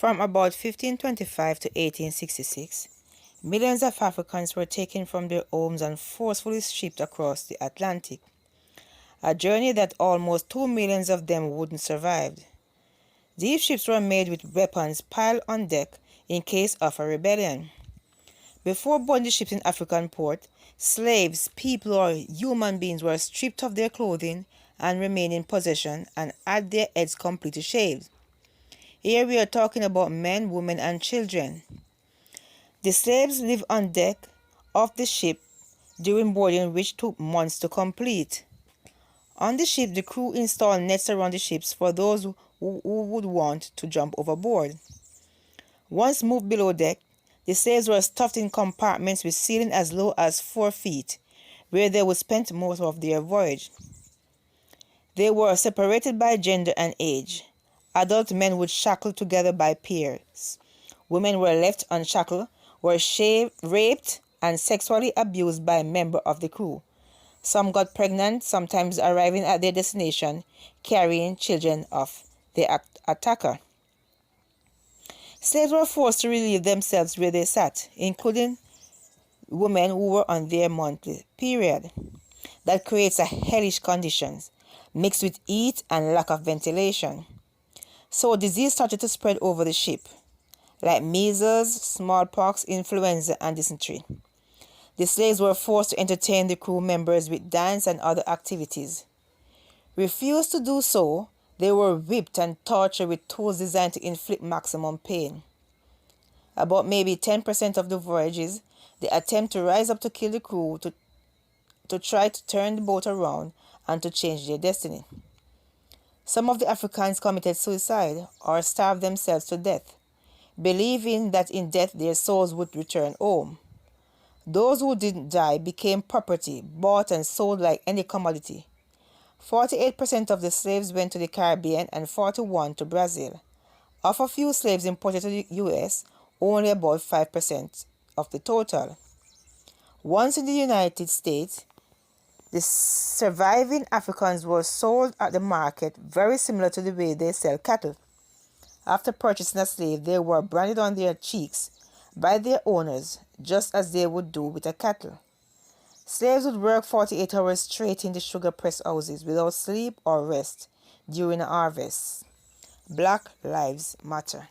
From about 1525 to 1866, millions of Africans were taken from their homes and forcefully shipped across the Atlantic, a journey that almost 2 million of them wouldn't survive. These ships were made with weapons piled on deck in case of a rebellion. Before boarding the ships in African port, slaves, people or human beings were stripped of their clothing and remained in possession and had their heads completely shaved. Here we are talking about men, women and children. The slaves lived on deck of the ship during boarding, which took months to complete. On the ship, the crew installed nets around the ships for those who would want to jump overboard. Once moved below deck, the slaves were stuffed in compartments with ceiling as low as 4 feet, where they would spend most of their voyage. They were separated by gender and age. Adult men would shackle together by pairs. Women were left unshackled, were raped, and sexually abused by a member of the crew. Some got pregnant, sometimes arriving at their destination carrying children of the attacker. Slaves were forced to relieve themselves where they sat, including women who were on their monthly period. That creates a hellish conditions, mixed with heat and lack of ventilation. So disease started to spread over the ship, like measles, smallpox, influenza, and dysentery. The slaves were forced to entertain the crew members with dance and other activities. Refused to do so, they were whipped and tortured with tools designed to inflict maximum pain. About maybe 10% of the voyages, they attempt to rise up to kill the crew to try to turn the boat around and to change their destiny. Some of the Africans committed suicide or starved themselves to death, believing that in death their souls would return home. Those who didn't die became property, bought and sold like any commodity. 48% of the slaves went to the Caribbean and 41% to Brazil. Of a few slaves imported to the US, only about 5% of the total. Once in the United States, the surviving Africans were sold at the market very similar to the way they sell cattle. After purchasing a slave, they were branded on their cheeks by their owners, just as they would do with a cattle. Slaves would work 48 hours straight in the sugar press houses without sleep or rest during a harvest. Black Lives Matter.